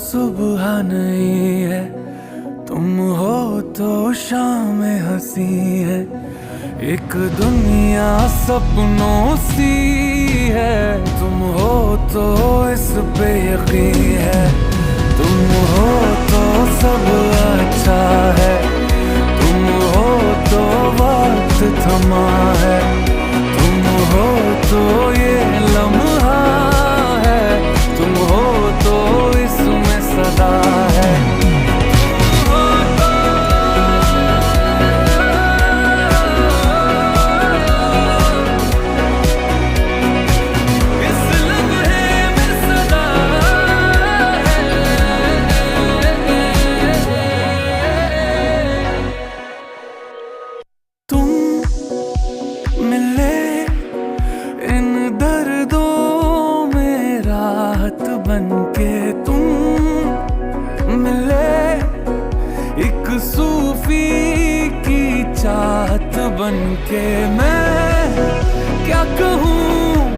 सुबह नहीं है, तुम हो तो शाम हंसी है। एक दुनिया सपनों सी है, तुम हो तो इस पे यकीन है। तुम हो तो सब अच्छा है, तुम हो तो वक्त थमा है। तुम हो तो ये लम्हा है, तुम हो तो इसमें सदा है। मिले इन दर्दों में राहत बनके, तुम मिले एक सूफी की चाहत बनके। मैं क्या कहूँ